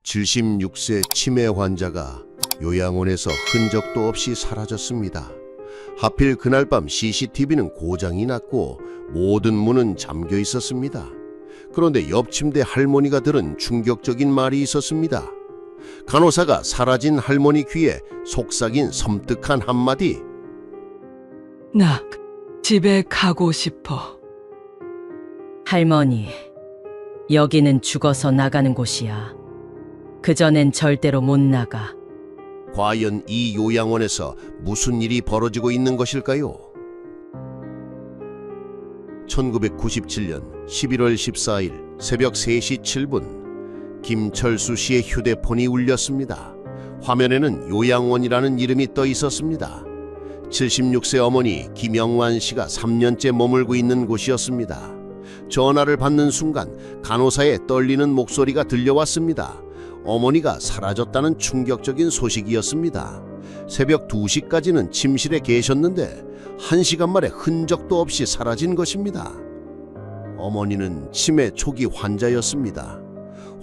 76세 치매 환자가 요양원에서 흔적도 없이 사라졌습니다. 하필 그날 밤 CCTV는 고장이 났고 모든 문은 잠겨 있었습니다. 그런데 옆 침대 할머니가 들은 충격적인 말이 있었습니다. 간호사가 사라진 할머니 귀에 속삭인 섬뜩한 한마디. 나 집에 가고 싶어. 할머니, 여기는 죽어서 나가는 곳이야. 그전엔 절대로 못 나가. 과연 이 요양원에서 무슨 일이 벌어지고 있는 것일까요? 1997년 11월 14일 새벽 3시 7분 김철수 씨의 휴대폰이 울렸습니다. 화면에는 요양원이라는 이름이 떠 있었습니다. 76세 어머니 김영환 씨가 3년째 머물고 있는 곳이었습니다. 전화를 받는 순간 간호사의 떨리는 목소리가 들려왔습니다. 어머니가 사라졌다는 충격적인 소식이었습니다. 새벽 2시까지는 침실에 계셨는데 1시간 만에 흔적도 없이 사라진 것입니다. 어머니는 치매 초기 환자였습니다.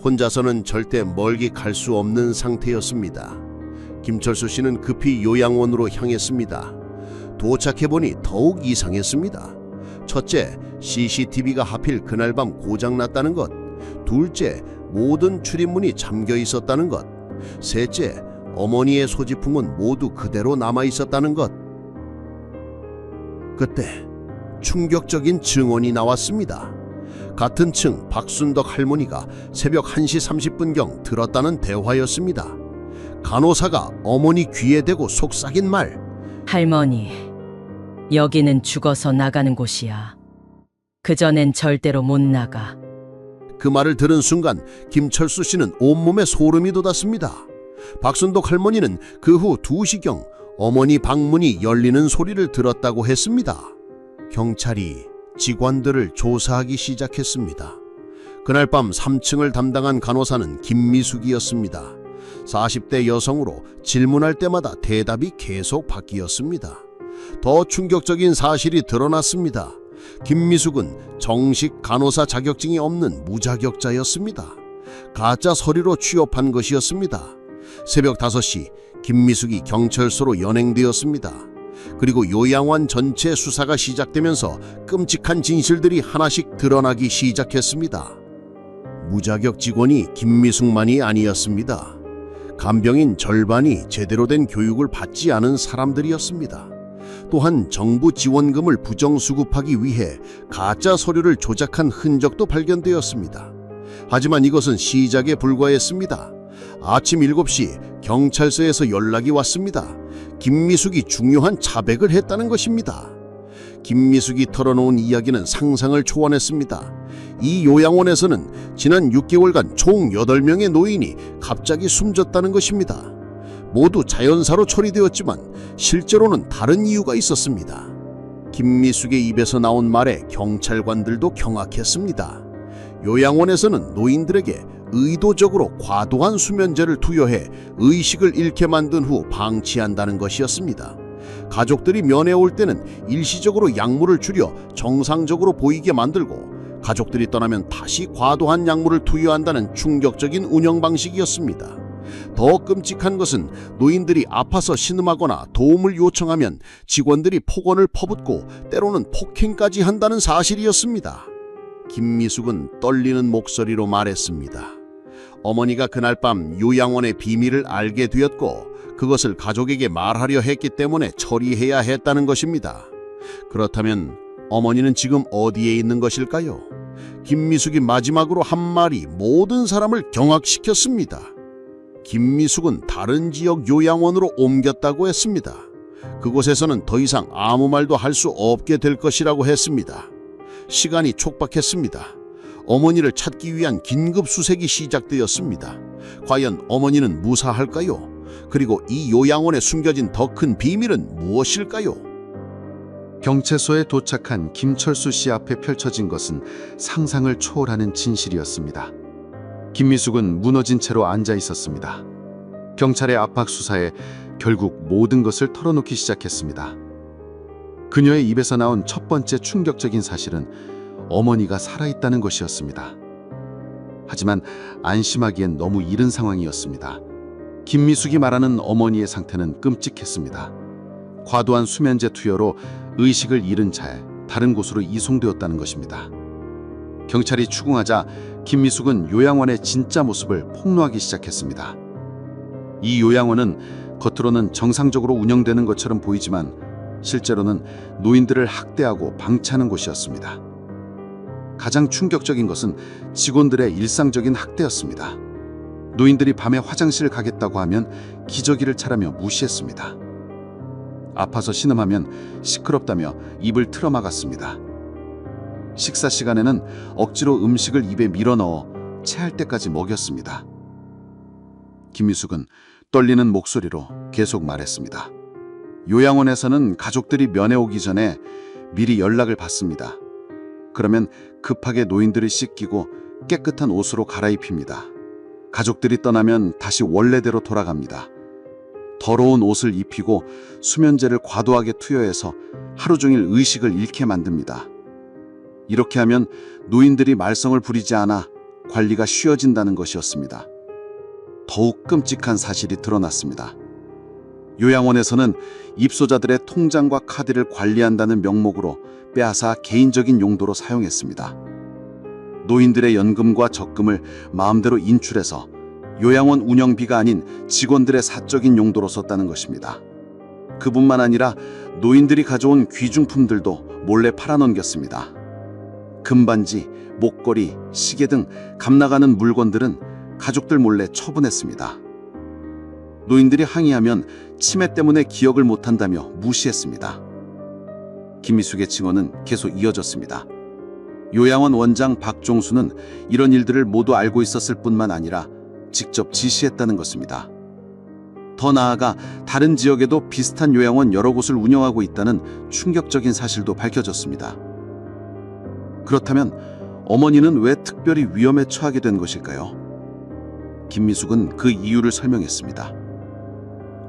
혼자서는 절대 멀리 갈 수 없는 상태였습니다. 김철수 씨는 급히 요양원으로 향했습니다. 도착해보니 더욱 이상했습니다. 첫째, CCTV가 하필 그날 밤 고장났다는 것. 둘째, 모든 출입문이 잠겨 있었다는 것. 셋째, 어머니의 소지품은 모두 그대로 남아 있었다는 것. 그때 충격적인 증언이 나왔습니다. 같은 층 박순덕 할머니가 새벽 1시 30분경 들었다는 대화였습니다. 간호사가 어머니 귀에 대고 속삭인 말. 할머니, 여기는 죽어서 나가는 곳이야. 그전엔 절대로 못 나가. 그 말을 들은 순간 김철수 씨는 온몸에 소름이 돋았습니다. 박순덕 할머니는 그 후 2시경 어머니 방문이 열리는 소리를 들었다고 했습니다. 경찰이 직원들을 조사하기 시작했습니다. 그날 밤 3층을 담당한 간호사는 김미숙이었습니다. 40대 여성으로 질문할 때마다 대답이 계속 바뀌었습니다. 더 충격적인 사실이 드러났습니다. 김미숙은 정식 간호사 자격증이 없는 무자격자였습니다. 가짜 서류로 취업한 것이었습니다. 새벽 5시 김미숙이 경찰서로 연행되었습니다. 그리고 요양원 전체 수사가 시작되면서 끔찍한 진실들이 하나씩 드러나기 시작했습니다. 무자격 직원이 김미숙만이 아니었습니다. 간병인 절반이 제대로 된 교육을 받지 않은 사람들이었습니다. 또한 정부 지원금을 부정수급하기 위해 가짜 서류를 조작한 흔적도 발견되었습니다. 하지만 이것은 시작에 불과했습니다. 아침 7시 경찰서에서 연락이 왔습니다. 김미숙이 중요한 자백을 했다는 것입니다. 김미숙이 털어놓은 이야기는 상상을 초월했습니다. 이 요양원에서는 지난 6개월간 총 8명의 노인이 갑자기 숨졌다는 것입니다. 모두 자연사로 처리되었지만 실제로는 다른 이유가 있었습니다. 김미숙의 입에서 나온 말에 경찰관들도 경악했습니다. 요양원에서는 노인들에게 의도적으로 과도한 수면제를 투여해 의식을 잃게 만든 후 방치한다는 것이었습니다. 가족들이 면회 올 때는 일시적으로 약물을 줄여 정상적으로 보이게 만들고 가족들이 떠나면 다시 과도한 약물을 투여한다는 충격적인 운영 방식이었습니다. 더 끔찍한 것은 노인들이 아파서 신음하거나 도움을 요청하면 직원들이 폭언을 퍼붓고 때로는 폭행까지 한다는 사실이었습니다. 김미숙은 떨리는 목소리로 말했습니다. 어머니가 그날 밤 요양원의 비밀을 알게 되었고 그것을 가족에게 말하려 했기 때문에 처리해야 했다는 것입니다. 그렇다면 어머니는 지금 어디에 있는 것일까요? 김미숙이 마지막으로 한 말이 모든 사람을 경악시켰습니다. 김미숙은 다른 지역 요양원으로 옮겼다고 했습니다. 그곳에서는 더 이상 아무 말도 할 수 없게 될 것이라고 했습니다. 시간이 촉박했습니다. 어머니를 찾기 위한 긴급 수색이 시작되었습니다. 과연 어머니는 무사할까요? 그리고 이 요양원에 숨겨진 더 큰 비밀은 무엇일까요? 경찰서에 도착한 김철수 씨 앞에 펼쳐진 것은 상상을 초월하는 진실이었습니다. 김미숙은 무너진 채로 앉아 있었습니다. 경찰의 압박 수사에 결국 모든 것을 털어놓기 시작했습니다. 그녀의 입에서 나온 첫 번째 충격적인 사실은 어머니가 살아있다는 것이었습니다. 하지만 안심하기엔 너무 이른 상황이었습니다. 김미숙이 말하는 어머니의 상태는 끔찍했습니다. 과도한 수면제 투여로 의식을 잃은 채 다른 곳으로 이송되었다는 것입니다. 경찰이 추궁하자 김미숙은 요양원의 진짜 모습을 폭로하기 시작했습니다. 이 요양원은 겉으로는 정상적으로 운영되는 것처럼 보이지만 실제로는 노인들을 학대하고 방치하는 곳이었습니다. 가장 충격적인 것은 직원들의 일상적인 학대였습니다. 노인들이 밤에 화장실 가겠다고 하면 기저귀를 차라며 무시했습니다. 아파서 신음하면 시끄럽다며 입을 틀어막았습니다. 식사 시간에는 억지로 음식을 입에 밀어넣어 체할 때까지 먹였습니다. 김미숙은 떨리는 목소리로 계속 말했습니다. 요양원에서는 가족들이 면회 오기 전에 미리 연락을 받습니다. 그러면 급하게 노인들을 씻기고 깨끗한 옷으로 갈아입힙니다. 가족들이 떠나면 다시 원래대로 돌아갑니다. 더러운 옷을 입히고 수면제를 과도하게 투여해서 하루 종일 의식을 잃게 만듭니다. 이렇게 하면 노인들이 말썽을 부리지 않아 관리가 쉬워진다는 것이었습니다. 더욱 끔찍한 사실이 드러났습니다. 요양원에서는 입소자들의 통장과 카드를 관리한다는 명목으로 빼앗아 개인적인 용도로 사용했습니다. 노인들의 연금과 적금을 마음대로 인출해서 요양원 운영비가 아닌 직원들의 사적인 용도로 썼다는 것입니다. 그뿐만 아니라 노인들이 가져온 귀중품들도 몰래 팔아넘겼습니다. 금반지, 목걸이, 시계 등 값나가는 물건들은 가족들 몰래 처분했습니다. 노인들이 항의하면 치매 때문에 기억을 못한다며 무시했습니다. 김미숙의 증언은 계속 이어졌습니다. 요양원 원장 박종수는 이런 일들을 모두 알고 있었을 뿐만 아니라 직접 지시했다는 것입니다. 더 나아가 다른 지역에도 비슷한 요양원 여러 곳을 운영하고 있다는 충격적인 사실도 밝혀졌습니다. 그렇다면 어머니는 왜 특별히 위험에 처하게 된 것일까요? 김미숙은 그 이유를 설명했습니다.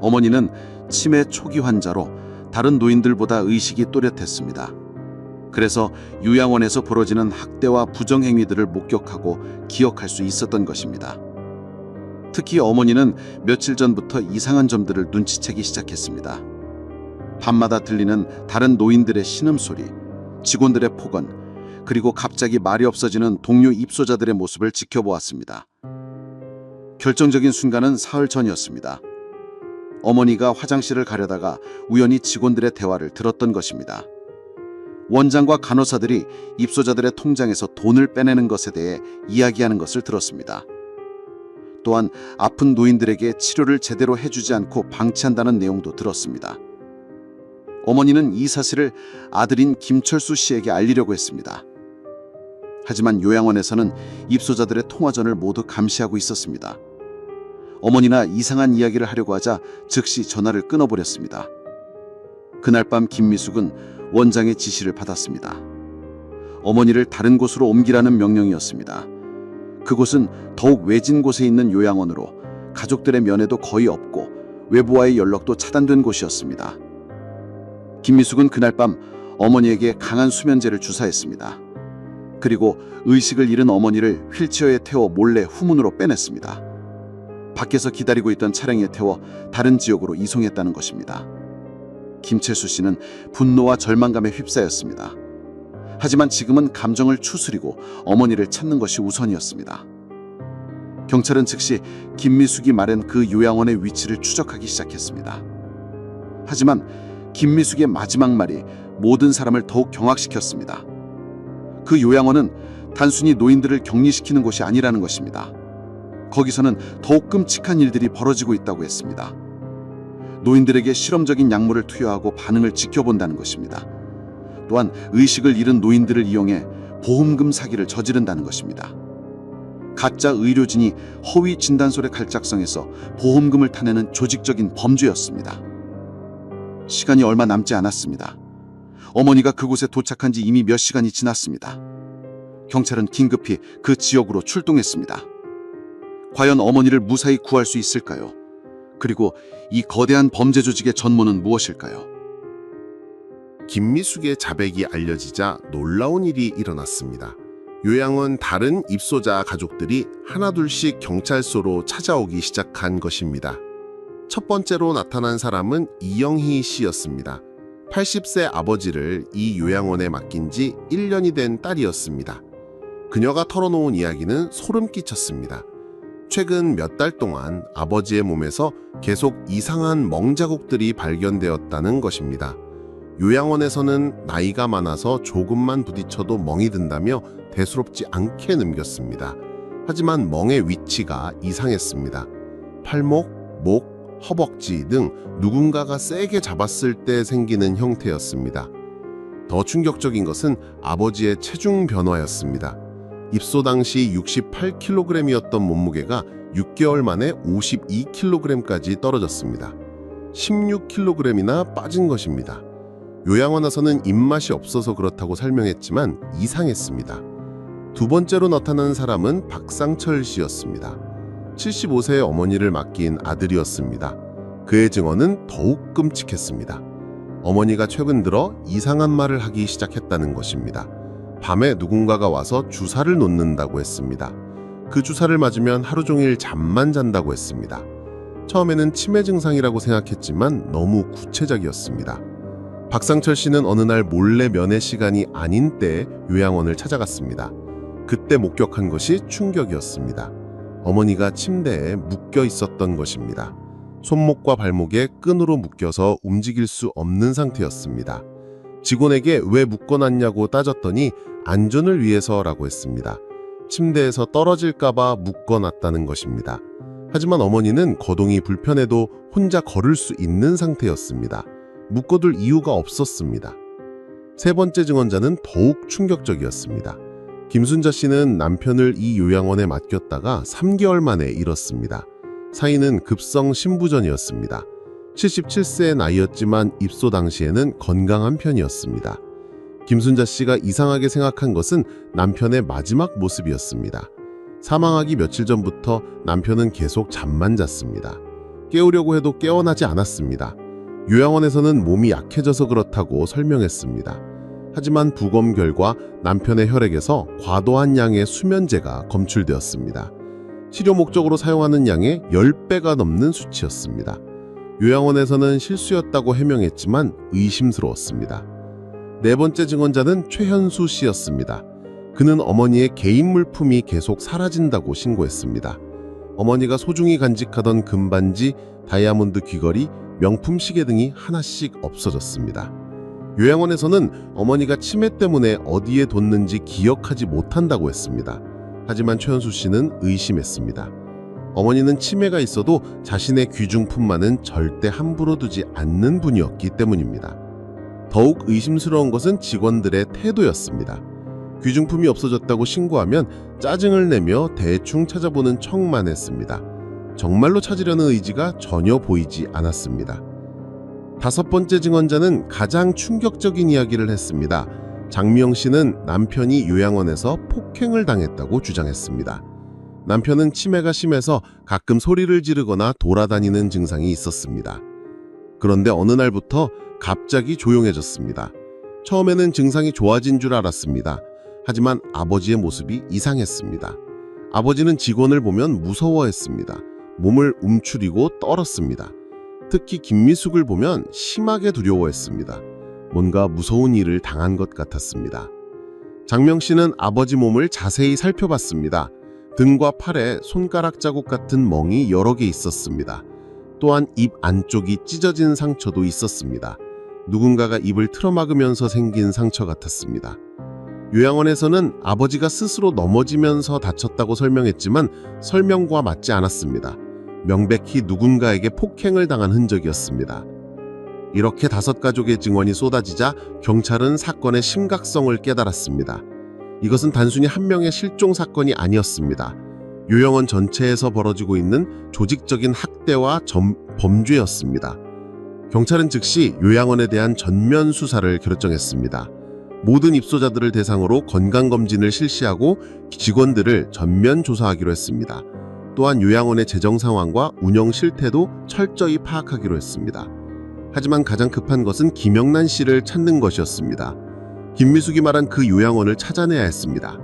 어머니는 치매 초기 환자로 다른 노인들보다 의식이 또렷했습니다. 그래서 요양원에서 벌어지는 학대와 부정행위들을 목격하고 기억할 수 있었던 것입니다. 특히 어머니는 며칠 전부터 이상한 점들을 눈치채기 시작했습니다. 밤마다 들리는 다른 노인들의 신음소리, 직원들의 폭언, 그리고 갑자기 말이 없어지는 동료 입소자들의 모습을 지켜보았습니다. 결정적인 순간은 사흘 전이었습니다. 어머니가 화장실을 가려다가 우연히 직원들의 대화를 들었던 것입니다. 원장과 간호사들이 입소자들의 통장에서 돈을 빼내는 것에 대해 이야기하는 것을 들었습니다. 또한 아픈 노인들에게 치료를 제대로 해주지 않고 방치한다는 내용도 들었습니다. 어머니는 이 사실을 아들인 김철수 씨에게 알리려고 했습니다. 하지만 요양원에서는 입소자들의 통화전을 모두 감시하고 있었습니다. 어머니나 이상한 이야기를 하려고 하자 즉시 전화를 끊어버렸습니다. 그날 밤 김미숙은 원장의 지시를 받았습니다. 어머니를 다른 곳으로 옮기라는 명령이었습니다. 그곳은 더욱 외진 곳에 있는 요양원으로 가족들의 면회도 거의 없고 외부와의 연락도 차단된 곳이었습니다. 김미숙은 그날 밤 어머니에게 강한 수면제를 주사했습니다. 그리고 의식을 잃은 어머니를 휠체어에 태워 몰래 후문으로 빼냈습니다. 밖에서 기다리고 있던 차량에 태워 다른 지역으로 이송했다는 것입니다. 김철수 씨는 분노와 절망감에 휩싸였습니다. 하지만 지금은 감정을 추스리고 어머니를 찾는 것이 우선이었습니다. 경찰은 즉시 김미숙이 말한 그 요양원의 위치를 추적하기 시작했습니다. 하지만 김미숙의 마지막 말이 모든 사람을 더욱 경악시켰습니다. 그 요양원은 단순히 노인들을 격리시키는 곳이 아니라는 것입니다. 거기서는 더욱 끔찍한 일들이 벌어지고 있다고 했습니다. 노인들에게 실험적인 약물을 투여하고 반응을 지켜본다는 것입니다. 또한 의식을 잃은 노인들을 이용해 보험금 사기를 저지른다는 것입니다. 가짜 의료진이 허위 진단서를 갈짝성해서 보험금을 타내는 조직적인 범죄였습니다. 시간이 얼마 남지 않았습니다. 어머니가 그곳에 도착한 지 이미 몇 시간이 지났습니다. 경찰은 긴급히 그 지역으로 출동했습니다. 과연 어머니를 무사히 구할 수 있을까요? 그리고 이 거대한 범죄 조직의 전모는 무엇일까요? 김미숙의 자백이 알려지자 놀라운 일이 일어났습니다. 요양원 다른 입소자 가족들이 하나둘씩 경찰서로 찾아오기 시작한 것입니다. 첫 번째로 나타난 사람은 이영희 씨였습니다. 80세 아버지를 이 요양원에 맡긴 지 1년이 된 딸이었습니다. 그녀가 털어놓은 이야기는 소름 끼쳤습니다. 최근 몇 달 동안 아버지의 몸에서 계속 이상한 멍 자국들이 발견되었다는 것입니다. 요양원에서는 나이가 많아서 조금만 부딪혀도 멍이 든다며 대수롭지 않게 넘겼습니다. 하지만 멍의 위치가 이상했습니다. 팔목, 목, 허벅지 등 누군가가 세게 잡았을 때 생기는 형태였습니다. 더 충격적인 것은 아버지의 체중 변화였습니다. 입소 당시 68kg이었던 몸무게가 6개월 만에 52kg까지 떨어졌습니다. 16kg이나 빠진 것입니다. 요양원에서는 입맛이 없어서 그렇다고 설명했지만 이상했습니다. 두 번째로 나타난 사람은 박상철 씨였습니다. 75세의 어머니를 맡긴 아들이었습니다. 그의 증언은 더욱 끔찍했습니다. 어머니가 최근 들어 이상한 말을 하기 시작했다는 것입니다. 밤에 누군가가 와서 주사를 놓는다고 했습니다. 그 주사를 맞으면 하루 종일 잠만 잔다고 했습니다. 처음에는 치매 증상이라고 생각했지만 너무 구체적이었습니다. 박상철 씨는 어느 날 몰래 면회 시간이 아닌 때에 요양원을 찾아갔습니다. 그때 목격한 것이 충격이었습니다. 어머니가 침대에 묶여 있었던 것입니다. 손목과 발목에 끈으로 묶여서 움직일 수 없는 상태였습니다. 직원에게 왜 묶어놨냐고 따졌더니 안전을 위해서라고 했습니다. 침대에서 떨어질까봐 묶어놨다는 것입니다. 하지만 어머니는 거동이 불편해도 혼자 걸을 수 있는 상태였습니다. 묶어둘 이유가 없었습니다. 세 번째 증언자는 더욱 충격적이었습니다. 김순자 씨는 남편을 이 요양원에 맡겼다가 3개월 만에 잃었습니다. 사인은 급성 심부전이었습니다. 77세의 나이였지만 입소 당시에는 건강한 편이었습니다. 김순자 씨가 이상하게 생각한 것은 남편의 마지막 모습이었습니다. 사망하기 며칠 전부터 남편은 계속 잠만 잤습니다. 깨우려고 해도 깨어나지 않았습니다. 요양원에서는 몸이 약해져서 그렇다고 설명했습니다. 하지만 부검 결과 남편의 혈액에서 과도한 양의 수면제가 검출되었습니다. 치료 목적으로 사용하는 양의 10배가 넘는 수치였습니다. 요양원에서는 실수였다고 해명했지만 의심스러웠습니다. 네 번째 증언자는 최현수 씨였습니다. 그는 어머니의 개인 물품이 계속 사라진다고 신고했습니다. 어머니가 소중히 간직하던 금반지, 다이아몬드 귀걸이, 명품 시계 등이 하나씩 없어졌습니다. 요양원에서는 어머니가 치매 때문에 어디에 뒀는지 기억하지 못한다고 했습니다. 하지만 최현수 씨는 의심했습니다. 어머니는 치매가 있어도 자신의 귀중품만은 절대 함부로 두지 않는 분이었기 때문입니다. 더욱 의심스러운 것은 직원들의 태도였습니다. 귀중품이 없어졌다고 신고하면 짜증을 내며 대충 찾아보는 척만 했습니다. 정말로 찾으려는 의지가 전혀 보이지 않았습니다. 다섯 번째 증언자는 가장 충격적인 이야기를 했습니다. 장미영 씨는 남편이 요양원에서 폭행을 당했다고 주장했습니다. 남편은 치매가 심해서 가끔 소리를 지르거나 돌아다니는 증상이 있었습니다. 그런데 어느 날부터 갑자기 조용해졌습니다. 처음에는 증상이 좋아진 줄 알았습니다. 하지만 아버지의 모습이 이상했습니다. 아버지는 직원을 보면 무서워했습니다. 몸을 움츠리고 떨었습니다. 특히 김미숙을 보면 심하게 두려워했습니다. 뭔가 무서운 일을 당한 것 같았습니다. 장명 씨는 아버지 몸을 자세히 살펴봤습니다. 등과 팔에 손가락 자국 같은 멍이 여러 개 있었습니다. 또한 입 안쪽이 찢어진 상처도 있었습니다. 누군가가 입을 틀어막으면서 생긴 상처 같았습니다. 요양원에서는 아버지가 스스로 넘어지면서 다쳤다고 설명했지만 설명과 맞지 않았습니다. 명백히 누군가에게 폭행을 당한 흔적이었습니다. 이렇게 5가족의 증언이 쏟아지자 경찰은 사건의 심각성을 깨달았습니다. 이것은 단순히 한 명의 실종 사건이 아니었습니다. 요양원 전체에서 벌어지고 있는 조직적인 학대와 범죄였습니다. 경찰은 즉시 요양원에 대한 전면 수사를 결정했습니다. 모든 입소자들을 대상으로 건강검진을 실시하고 직원들을 전면 조사하기로 했습니다. 또한 요양원의 재정 상황과 운영 실태도 철저히 파악하기로 했습니다. 하지만 가장 급한 것은 김영란 씨를 찾는 것이었습니다. 김미숙이 말한 그 요양원을 찾아내야 했습니다.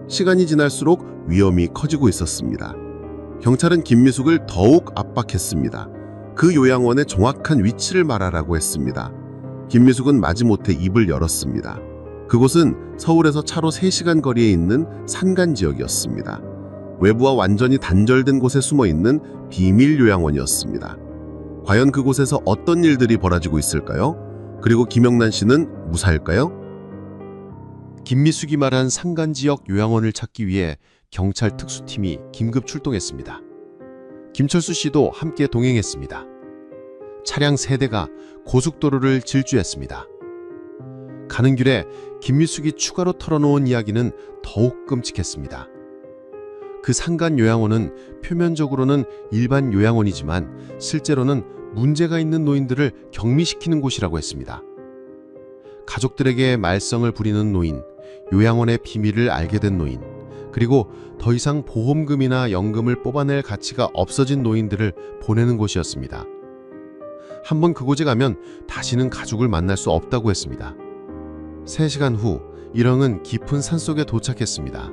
시간이 지날수록 위험이 커지고 있었습니다. 경찰은 김미숙을 더욱 압박했습니다. 그 요양원의 정확한 위치를 말하라고 했습니다. 김미숙은 마지못해 입을 열었습니다. 그곳은 서울에서 차로 3시간 거리에 있는 산간 지역이었습니다. 외부와 완전히 단절된 곳에 숨어 있는 비밀 요양원이었습니다. 과연 그곳에서 어떤 일들이 벌어지고 있을까요? 그리고 김영란 씨는 무사일까요? 김미숙이 말한 산간 지역 요양원을 찾기 위해 경찰 특수팀이 긴급 출동했습니다. 김철수 씨도 함께 동행했습니다. 차량 3대가 고속도로를 질주했습니다. 가는 길에 김미숙이 추가로 털어놓은 이야기는 더욱 끔찍했습니다. 그 산간 요양원은 표면적으로는 일반 요양원이지만 실제로는 문제가 있는 노인들을 격리시키는 곳이라고 했습니다. 가족들에게 말썽을 부리는 노인, 요양원의 비밀을 알게 된 노인, 그리고 더 이상 보험금이나 연금을 뽑아낼 가치가 없어진 노인들을 보내는 곳이었습니다. 한번 그곳에 가면 다시는 가족을 만날 수 없다고 했습니다. 3시간 후 일행은 깊은 산속에 도착했습니다.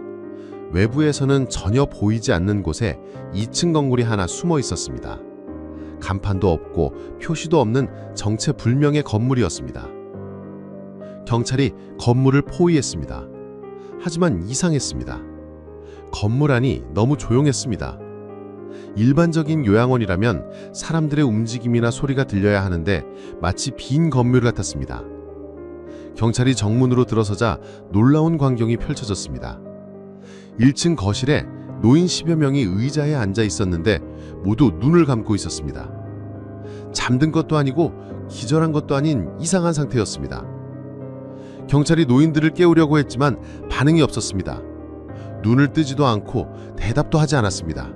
외부에서는 전혀 보이지 않는 곳에 2층 건물이 하나 숨어 있었습니다. 간판도 없고 표시도 없는 정체불명의 건물이었습니다. 경찰이 건물을 포위했습니다. 하지만 이상했습니다. 건물 안이 너무 조용했습니다. 일반적인 요양원이라면 사람들의 움직임이나 소리가 들려야 하는데 마치 빈 건물 같았습니다. 경찰이 정문으로 들어서자 놀라운 광경이 펼쳐졌습니다. 1층 거실에 노인 10여 명이 의자에 앉아 있었는데 모두 눈을 감고 있었습니다. 잠든 것도 아니고 기절한 것도 아닌 이상한 상태였습니다. 경찰이 노인들을 깨우려고 했지만 반응이 없었습니다. 눈을 뜨지도 않고 대답도 하지 않았습니다.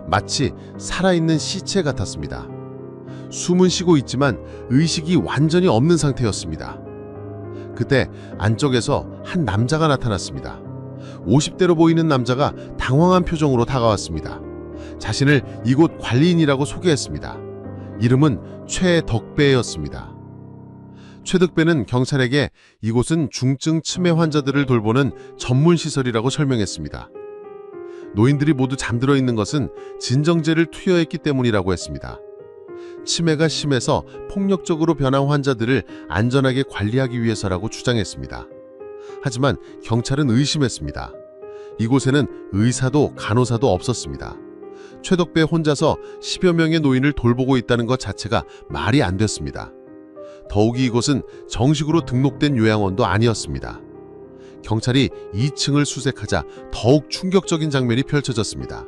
마치 살아있는 시체 같았습니다. 숨은 쉬고 있지만 의식이 완전히 없는 상태였습니다. 그때 안쪽에서 한 남자가 나타났습니다. 50대로 보이는 남자가 당황한 표정으로 다가왔습니다. 자신을 이곳 관리인이라고 소개했습니다. 이름은 최덕배였습니다. 최덕배는 경찰에게 이곳은 중증 치매 환자들을 돌보는 전문 시설이라고 설명했습니다. 노인들이 모두 잠들어 있는 것은 진정제를 투여했기 때문이라고 했습니다. 치매가 심해서 폭력적으로 변한 환자들을 안전하게 관리하기 위해서라고 주장했습니다. 하지만 경찰은 의심했습니다. 이곳에는 의사도 간호사도 없었습니다. 최덕배 혼자서 10여 명의 노인을 돌보고 있다는 것 자체가 말이 안 됐습니다. 더욱이 이곳은 정식으로 등록된 요양원도 아니었습니다. 경찰이 2층을 수색하자 더욱 충격적인 장면이 펼쳐졌습니다.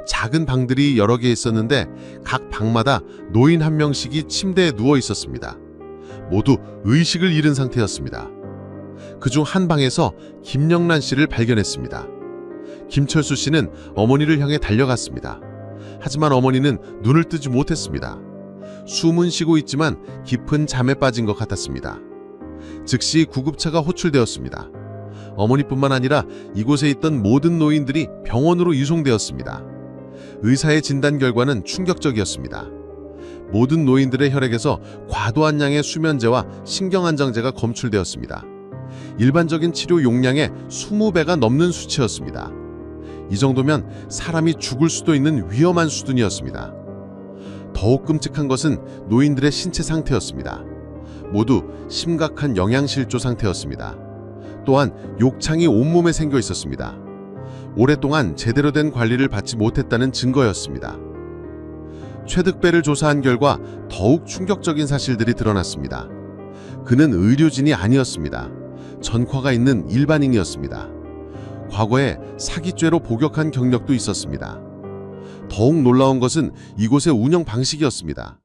작은 방들이 여러 개 있었는데 각 방마다 노인 한 명씩이 침대에 누워 있었습니다. 모두 의식을 잃은 상태였습니다. 그중 한 방에서 김영란 씨를 발견했습니다. 김철수 씨는 어머니를 향해 달려갔습니다. 하지만 어머니는 눈을 뜨지 못했습니다. 숨은 쉬고 있지만 깊은 잠에 빠진 것 같았습니다. 즉시 구급차가 호출되었습니다. 어머니뿐만 아니라 이곳에 있던 모든 노인들이 병원으로 이송되었습니다. 의사의 진단 결과는 충격적이었습니다. 모든 노인들의 혈액에서 과도한 양의 수면제와 신경안정제가 검출되었습니다. 일반적인 치료 용량의 20배가 넘는 수치였습니다. 이 정도면 사람이 죽을 수도 있는 위험한 수준이었습니다. 더욱 끔찍한 것은 노인들의 신체 상태였습니다. 모두 심각한 영양실조 상태였습니다. 또한 욕창이 온몸에 생겨 있었습니다. 오랫동안 제대로 된 관리를 받지 못했다는 증거였습니다. 최덕배를 조사한 결과 더욱 충격적인 사실들이 드러났습니다. 그는 의료진이 아니었습니다. 전과가 있는 일반인이었습니다. 과거에 사기죄로 복역한 경력도 있었습니다. 더욱 놀라운 것은 이곳의 운영 방식이었습니다.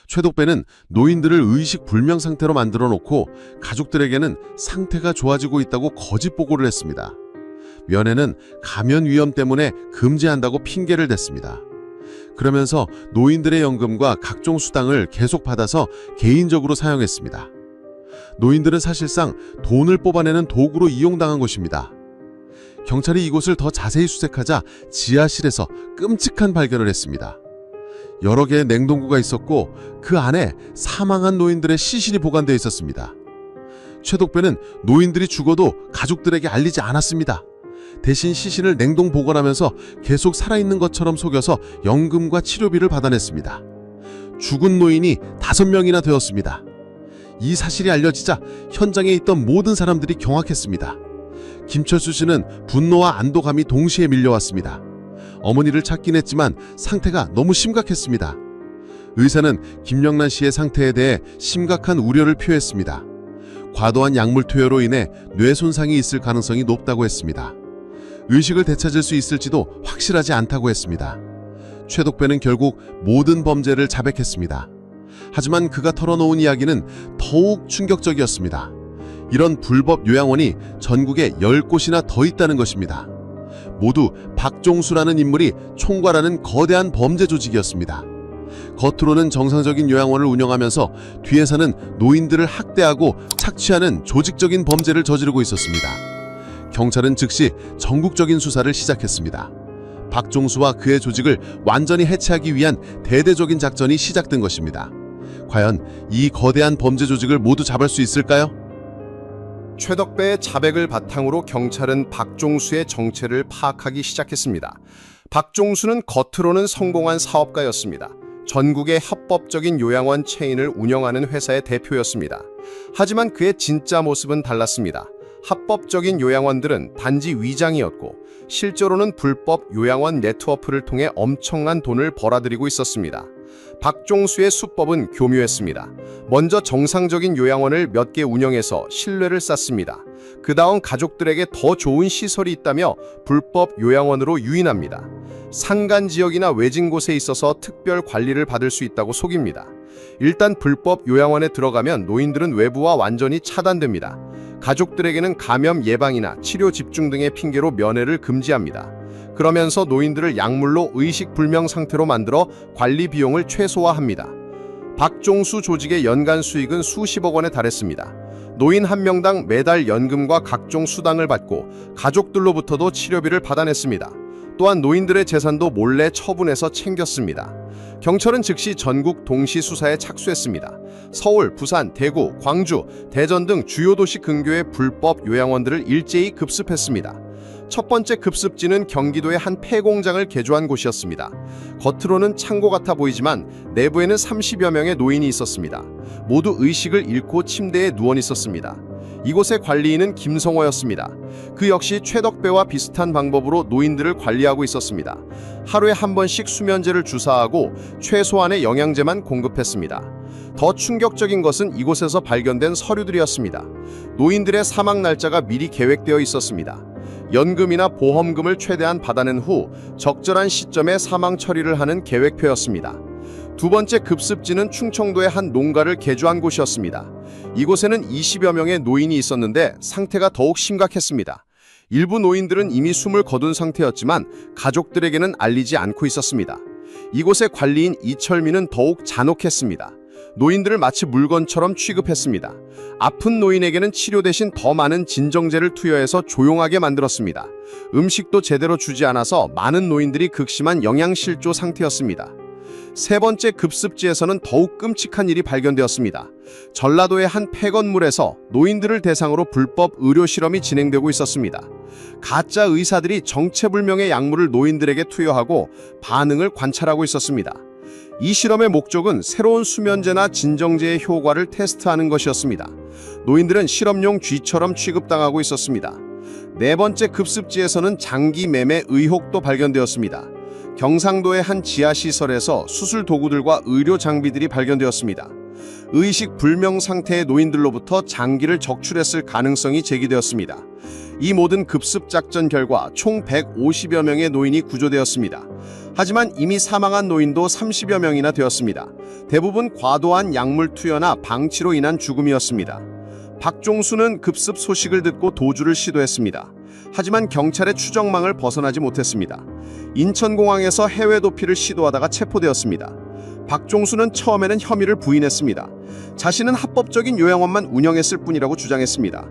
최덕배는 노인들을 의식 불명 상태로 만들어 놓고 가족들에게는 상태가 좋아지고 있다고 거짓 보고를 했습니다. 면회는 감염 위험 때문에 금지한다고 핑계를 댔습니다. 그러면서 노인들의 연금과 각종 수당을 계속 받아서 개인적으로 사용했습니다. 노인들은 사실상 돈을 뽑아내는 도구로 이용당한 것입니다. 경찰이 이곳을 더 자세히 수색하자 지하실에서 끔찍한 발견을 했습니다. 여러 개의 냉동고가 있었고 그 안에 사망한 노인들의 시신이 보관되어 있었습니다. 최덕배는 노인들이 죽어도 가족들에게 알리지 않았습니다. 대신 시신을 냉동 보관하면서 계속 살아있는 것처럼 속여서 연금과 치료비를 받아냈습니다. 죽은 노인이 5명이나 되었습니다. 이 사실이 알려지자 현장에 있던 모든 사람들이 경악했습니다. 김철수 씨는 분노와 안도감이 동시에 밀려왔습니다. 어머니를 찾긴 했지만 상태가 너무 심각했습니다. 의사는 김영란 씨의 상태에 대해 심각한 우려를 표했습니다. 과도한 약물 투여로 인해 뇌 손상이 있을 가능성이 높다고 했습니다. 의식을 되찾을 수 있을지도 확실하지 않다고 했습니다. 최독배는 결국 모든 범죄를 자백했습니다. 하지만 그가 털어놓은 이야기는 더욱 충격적이었습니다. 이런 불법 요양원이 전국에 10곳이나 더 있다는 것입니다. 모두 박종수라는 인물이 총괄하는 거대한 범죄 조직이었습니다. 겉으로는 정상적인 요양원을 운영하면서 뒤에서는 노인들을 학대하고 착취하는 조직적인 범죄를 저지르고 있었습니다. 경찰은 즉시 전국적인 수사를 시작했습니다. 박종수와 그의 조직을 완전히 해체하기 위한 대대적인 작전이 시작된 것입니다. 과연 이 거대한 범죄 조직을 모두 잡을 수 있을까요? 최덕배의 자백을 바탕으로 경찰은 박종수의 정체를 파악하기 시작했습니다. 박종수는 겉으로는 성공한 사업가였습니다. 전국의 합법적인 요양원 체인을 운영하는 회사의 대표였습니다. 하지만 그의 진짜 모습은 달랐습니다. 합법적인 요양원들은 단지 위장이었고 실제로는 불법 요양원 네트워크를 통해 엄청난 돈을 벌어들이고 있었습니다. 박종수의 수법은 교묘했습니다. 먼저 정상적인 요양원을 몇 개 운영해서 신뢰를 쌓습니다. 그 다음 가족들에게 더 좋은 시설이 있다며 불법 요양원으로 유인합니다. 산간 지역이나 외진 곳에 있어서 특별 관리를 받을 수 있다고 속입니다. 일단 불법 요양원에 들어가면 노인들은 외부와 완전히 차단됩니다. 가족들에게는 감염 예방이나 치료 집중 등의 핑계로 면회를 금지합니다. 그러면서 노인들을 약물로 의식불명 상태로 만들어 관리 비용을 최소화합니다. 박종수 조직의 연간 수익은 수십억 원에 달했습니다. 노인 한 명당 매달 연금과 각종 수당을 받고 가족들로부터도 치료비를 받아냈습니다. 또한 노인들의 재산도 몰래 처분해서 챙겼습니다. 경찰은 즉시 전국 동시 수사에 착수했습니다. 서울, 부산, 대구, 광주, 대전 등 주요 도시 근교의 불법 요양원들을 일제히 급습했습니다. 첫 번째 급습지는 경기도의 한 폐공장을 개조한 곳이었습니다. 겉으로는 창고 같아 보이지만 내부에는 30여 명의 노인이 있었습니다. 모두 의식을 잃고 침대에 누워 있었습니다. 이곳의 관리인은 김성호였습니다. 그 역시 최덕배와 비슷한 방법으로 노인들을 관리하고 있었습니다. 하루에 한 번씩 수면제를 주사하고 최소한의 영양제만 공급했습니다. 더 충격적인 것은 이곳에서 발견된 서류들이었습니다. 노인들의 사망 날짜가 미리 계획되어 있었습니다. 연금이나 보험금을 최대한 받아낸 후 적절한 시점에 사망 처리를 하는 계획표였습니다. 두 번째 급습지는 충청도의 한 농가를 개조한 곳이었습니다. 이곳에는 20여 명의 노인이 있었는데 상태가 더욱 심각했습니다. 일부 노인들은 이미 숨을 거둔 상태였지만 가족들에게는 알리지 않고 있었습니다. 이곳의 관리인 이철민은 더욱 잔혹했습니다. 노인들을 마치 물건처럼 취급했습니다. 아픈 노인에게는 치료 대신 더 많은 진정제를 투여해서 조용하게 만들었습니다. 음식도 제대로 주지 않아서 많은 노인들이 극심한 영양실조 상태였습니다. 세 번째 급습지에서는 더욱 끔찍한 일이 발견되었습니다. 전라도의 한 폐건물에서 노인들을 대상으로 불법 의료 실험이 진행되고 있었습니다. 가짜 의사들이 정체불명의 약물을 노인들에게 투여하고 반응을 관찰하고 있었습니다. 이 실험의 목적은 새로운 수면제나 진정제의 효과를 테스트하는 것이었습니다. 노인들은 실험용 쥐처럼 취급당하고 있었습니다. 네 번째 급습지에서는 장기 매매 의혹도 발견되었습니다. 경상도의 한 지하시설에서 수술 도구들과 의료 장비들이 발견되었습니다. 의식 불명 상태의 노인들로부터 장기를 적출했을 가능성이 제기되었습니다. 이 모든 급습 작전 결과 총 150여 명의 노인이 구조되었습니다. 하지만 이미 사망한 노인도 30여 명이나 되었습니다. 대부분 과도한 약물 투여나 방치로 인한 죽음이었습니다. 박종수는 급습 소식을 듣고 도주를 시도했습니다. 하지만 경찰의 추적망을 벗어나지 못했습니다. 인천공항에서 해외 도피를 시도하다가 체포되었습니다. 박종수는 처음에는 혐의를 부인했습니다. 자신은 합법적인 요양원만 운영했을 뿐이라고 주장했습니다.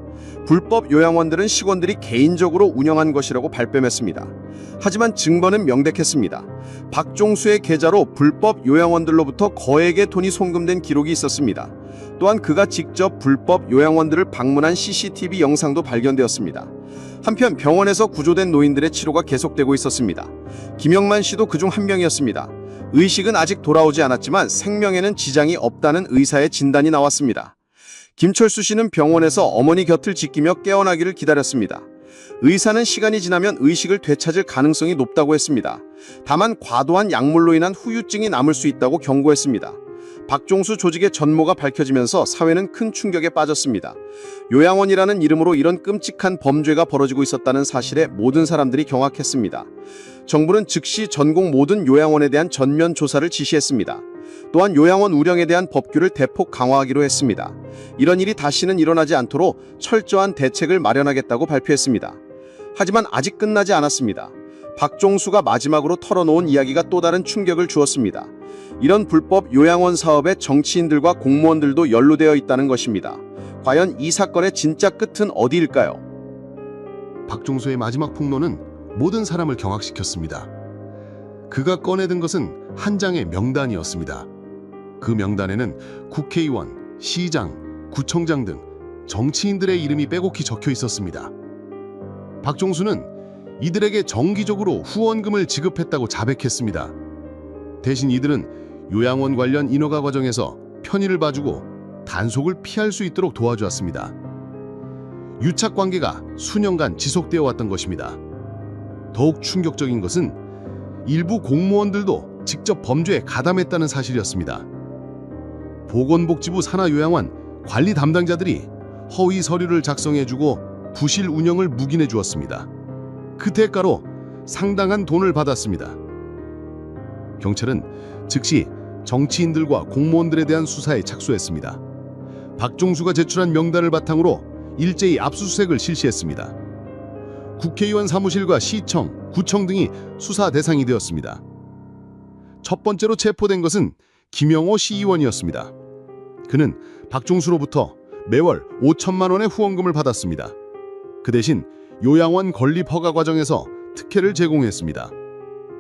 불법 요양원들은 직원들이 개인적으로 운영한 것이라고 발뺌했습니다. 하지만 증거는 명백했습니다. 박종수의 계좌로 불법 요양원들로부터 거액의 돈이 송금된 기록이 있었습니다. 또한 그가 직접 불법 요양원들을 방문한 CCTV 영상도 발견되었습니다. 한편 병원에서 구조된 노인들의 치료가 계속되고 있었습니다. 김영만 씨도 그중 한 명이었습니다. 의식은 아직 돌아오지 않았지만 생명에는 지장이 없다는 의사의 진단이 나왔습니다. 김철수 씨는 병원에서 어머니 곁을 지키며 깨어나기를 기다렸습니다. 의사는 시간이 지나면 의식을 되찾을 가능성이 높다고 했습니다. 다만 과도한 약물로 인한 후유증이 남을 수 있다고 경고했습니다. 박종수 조직의 전모가 밝혀지면서 사회는 큰 충격에 빠졌습니다. 요양원이라는 이름으로 이런 끔찍한 범죄가 벌어지고 있었다는 사실에 모든 사람들이 경악했습니다. 정부는 즉시 전국 모든 요양원에 대한 전면 조사를 지시했습니다. 또한 요양원 운영에 대한 법규를 대폭 강화하기로 했습니다. 이런 일이 다시는 일어나지 않도록 철저한 대책을 마련하겠다고 발표했습니다. 하지만 아직 끝나지 않았습니다. 박종수가 마지막으로 털어놓은 이야기가 또 다른 충격을 주었습니다. 이런 불법 요양원 사업에 정치인들과 공무원들도 연루되어 있다는 것입니다. 과연 이 사건의 진짜 끝은 어디일까요? 박종수의 마지막 폭로는 모든 사람을 경악시켰습니다. 그가 꺼내든 것은 한 장의 명단이었습니다. 그 명단에는 국회의원, 시장, 구청장 등 정치인들의 이름이 빼곡히 적혀 있었습니다. 박종수는 이들에게 정기적으로 후원금을 지급했다고 자백했습니다. 대신 이들은 요양원 관련 인허가 과정에서 편의를 봐주고 단속을 피할 수 있도록 도와주었습니다. 유착 관계가 수년간 지속되어 왔던 것입니다. 더욱 충격적인 것은 일부 공무원들도 직접 범죄에 가담했다는 사실이었습니다. 보건복지부 산하요양원 관리 담당자들이 허위 서류를 작성해주고 부실 운영을 묵인해 주었습니다. 그 대가로 상당한 돈을 받았습니다. 경찰은 즉시 정치인들과 공무원들에 대한 수사에 착수했습니다. 박종수가 제출한 명단을 바탕으로 일제히 압수수색을 실시했습니다. 국회의원 사무실과 시청, 구청 등이 수사 대상이 되었습니다. 첫 번째로 체포된 것은 김영호 시의원이었습니다. 그는 박종수로부터 매월 5천만 원의 후원금을 받았습니다. 그 대신 요양원 건립 허가 과정에서 특혜를 제공했습니다.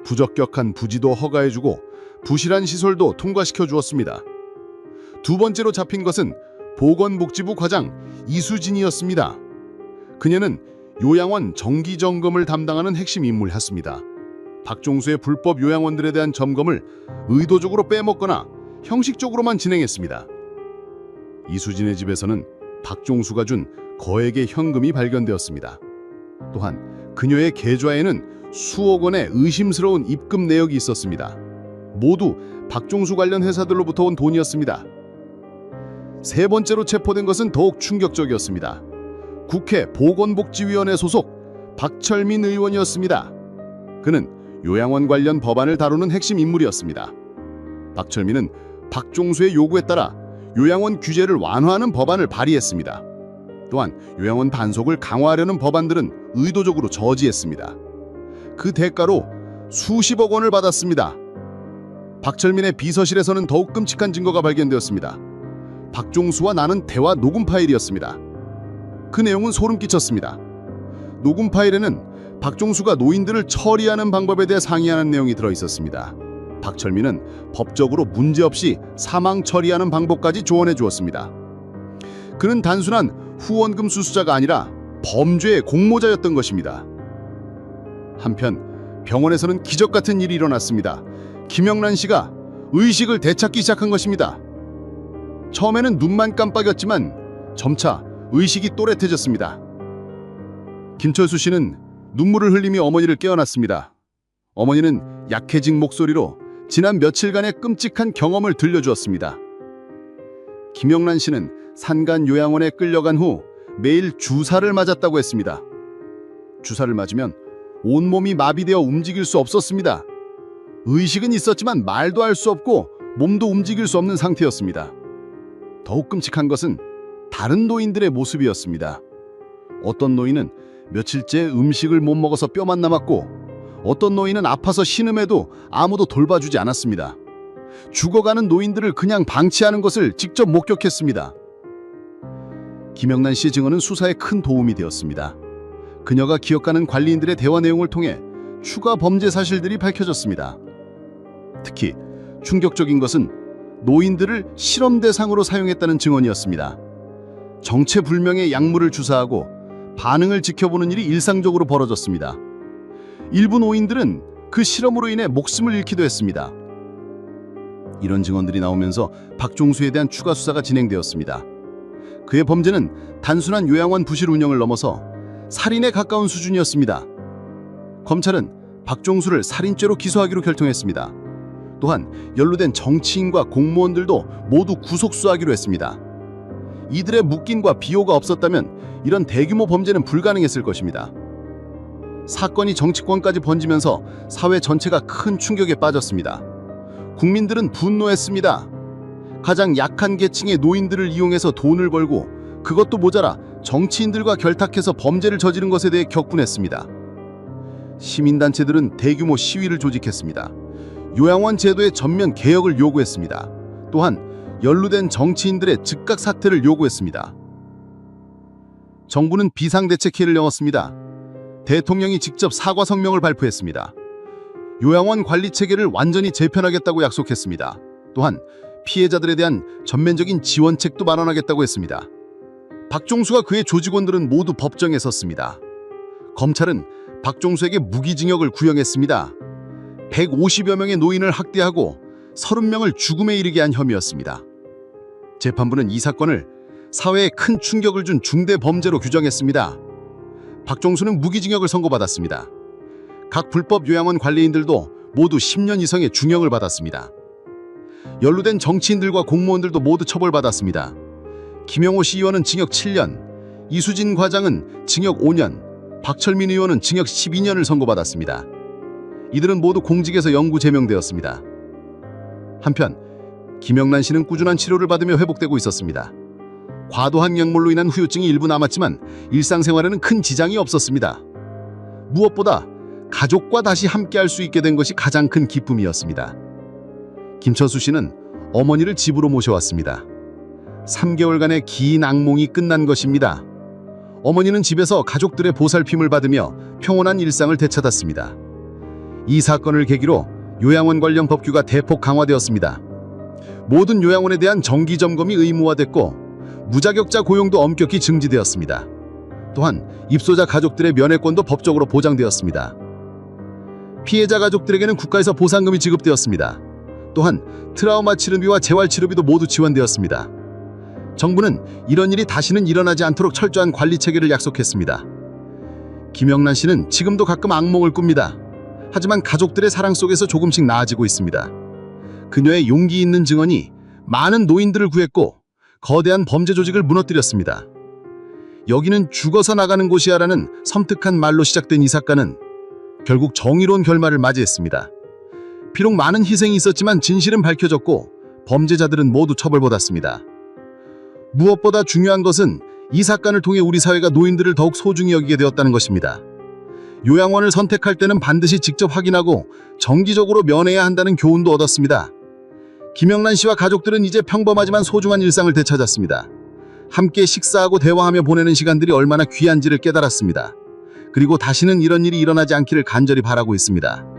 부적격한 부지도 허가해주고 부실한 시설도 통과시켜 주었습니다. 두 번째로 잡힌 것은 보건복지부 과장 이수진이었습니다. 그녀는 요양원 정기 점검을 담당하는 핵심 인물이었습니다. 박종수의 불법 요양원들에 대한 점검을 의도적으로 빼먹거나 형식적으로만 진행했습니다. 이수진의 집에서는 박종수가 준 거액의 현금이 발견되었습니다. 또한 그녀의 계좌에는 수억 원의 의심스러운 입금 내역이 있었습니다. 모두 박종수 관련 회사들로부터 온 돈이었습니다. 세 번째로 체포된 것은 더욱 충격적이었습니다. 국회 보건복지위원회 소속 박철민 의원이었습니다. 그는 요양원 관련 법안을 다루는 핵심 인물이었습니다. 박철민은 박종수의 요구에 따라 요양원 규제를 완화하는 법안을 발의했습니다. 또한 요양원 단속을 강화하려는 법안들은 의도적으로 저지했습니다. 그 대가로 수십억 원을 받았습니다. 박철민의 비서실에서는 더욱 끔찍한 증거가 발견되었습니다. 박종수와 나눈 대화 녹음 파일이었습니다. 그 내용은 소름 끼쳤습니다. 녹음 파일에는 박종수가 노인들을 처리하는 방법에 대해 상의하는 내용이 들어있었습니다. 박철민은 법적으로 문제없이 사망 처리하는 방법까지 조언해 주었습니다. 그는 단순한 후원금 수수자가 아니라 범죄의 공모자였던 것입니다. 한편 병원에서는 기적 같은 일이 일어났습니다. 김영란 씨가 의식을 되찾기 시작한 것입니다. 처음에는 눈만 깜빡였지만 점차 의식이 또렷해졌습니다. 김철수 씨는 눈물을 흘리며 어머니를 깨어났습니다. 어머니는 약해진 목소리로 지난 며칠간의 끔찍한 경험을 들려주었습니다. 김영란 씨는 산간 요양원에 끌려간 후 매일 주사를 맞았다고 했습니다. 주사를 맞으면 온몸이 마비되어 움직일 수 없었습니다. 의식은 있었지만 말도 할 수 없고 몸도 움직일 수 없는 상태였습니다. 더욱 끔찍한 것은 다른 노인들의 모습이었습니다. 어떤 노인은 며칠째 음식을 못 먹어서 뼈만 남았고 어떤 노인은 아파서 신음해도 아무도 돌봐주지 않았습니다. 죽어가는 노인들을 그냥 방치하는 것을 직접 목격했습니다. 김영란 씨의 증언은 수사에 큰 도움이 되었습니다. 그녀가 기억하는 관리인들의 대화 내용을 통해 추가 범죄 사실들이 밝혀졌습니다. 특히 충격적인 것은 노인들을 실험 대상으로 사용했다는 증언이었습니다. 정체불명의 약물을 주사하고 반응을 지켜보는 일이 일상적으로 벌어졌습니다. 일부 노인들은 그 실험으로 인해 목숨을 잃기도 했습니다. 이런 증언들이 나오면서 박종수에 대한 추가 수사가 진행되었습니다. 그의 범죄는 단순한 요양원 부실 운영을 넘어서 살인에 가까운 수준이었습니다. 검찰은 박종수를 살인죄로 기소하기로 결정했습니다. 또한 연루된 정치인과 공무원들도 모두 구속 수사하기로 했습니다. 이들의 묵긴과 비호가 없었다면 이런 대규모 범죄는 불가능했을 것입니다. 사건이 정치권까지 번지면서 사회 전체가 큰 충격에 빠졌습니다. 국민들은 분노했습니다. 가장 약한 계층의 노인들을 이용해서 돈을 벌고 그것도 모자라 정치인들과 결탁해서 범죄를 저지른 것에 대해 격분했습니다. 시민단체들은 대규모 시위를 조직했습니다. 요양원 제도의 전면 개혁을 요구했습니다. 또한 연루된 정치인들의 즉각 사퇴를 요구했습니다. 정부는 비상대책회의를 열었습니다. 대통령이 직접 사과 성명을 발표했습니다. 요양원 관리 체계를 완전히 재편하겠다고 약속했습니다. 또한 피해자들에 대한 전면적인 지원책도 마련하겠다고 했습니다. 박종수와 그의 조직원들은 모두 법정에 섰습니다. 검찰은 박종수에게 무기징역을 구형했습니다. 150여 명의 노인을 학대하고 30명을 죽음에 이르게 한 혐의였습니다. 재판부는 이 사건을 사회에 큰 충격을 준 중대 범죄로 규정했습니다. 박종수는 무기징역을 선고받았습니다. 각 불법 요양원 관리인들도 모두 10년 이상의 중형을 받았습니다. 연루된 정치인들과 공무원들도 모두 처벌받았습니다. 김영호 시의원은 징역 7년, 이수진 과장은 징역 5년, 박철민 의원은 징역 12년을 선고받았습니다. 이들은 모두 공직에서 영구 제명되었습니다. 한편 김영란 씨는 꾸준한 치료를 받으며 회복되고 있었습니다. 과도한 약물로 인한 후유증이 일부 남았지만 일상생활에는 큰 지장이 없었습니다. 무엇보다 가족과 다시 함께할 수 있게 된 것이 가장 큰 기쁨이었습니다. 김철수 씨는 어머니를 집으로 모셔왔습니다. 3개월간의 긴 악몽이 끝난 것입니다. 어머니는 집에서 가족들의 보살핌을 받으며 평온한 일상을 되찾았습니다. 이 사건을 계기로 요양원 관련 법규가 대폭 강화되었습니다. 모든 요양원에 대한 정기 점검이 의무화됐고 무자격자 고용도 엄격히 증지되었습니다. 또한 입소자 가족들의 면회권도 법적으로 보장되었습니다. 피해자 가족들에게는 국가에서 보상금이 지급되었습니다. 또한 트라우마 치료비와 재활 치료비도 모두 지원되었습니다. 정부는 이런 일이 다시는 일어나지 않도록 철저한 관리 체계를 약속했습니다. 김영란 씨는 지금도 가끔 악몽을 꿉니다. 하지만 가족들의 사랑 속에서 조금씩 나아지고 있습니다. 그녀의 용기 있는 증언이 많은 노인들을 구했고 거대한 범죄 조직을 무너뜨렸습니다. 여기는 죽어서 나가는 곳이야라는 섬뜩한 말로 시작된 이 사건은 결국 정의로운 결말을 맞이했습니다. 비록 많은 희생이 있었지만 진실은 밝혀졌고 범죄자들은 모두 처벌받았습니다. 무엇보다 중요한 것은 이 사건을 통해 우리 사회가 노인들을 더욱 소중히 여기게 되었다는 것입니다. 요양원을 선택할 때는 반드시 직접 확인하고 정기적으로 면회해야 한다는 교훈도 얻었습니다. 김영란 씨와 가족들은 이제 평범하지만 소중한 일상을 되찾았습니다. 함께 식사하고 대화하며 보내는 시간들이 얼마나 귀한지를 깨달았습니다. 그리고 다시는 이런 일이 일어나지 않기를 간절히 바라고 있습니다.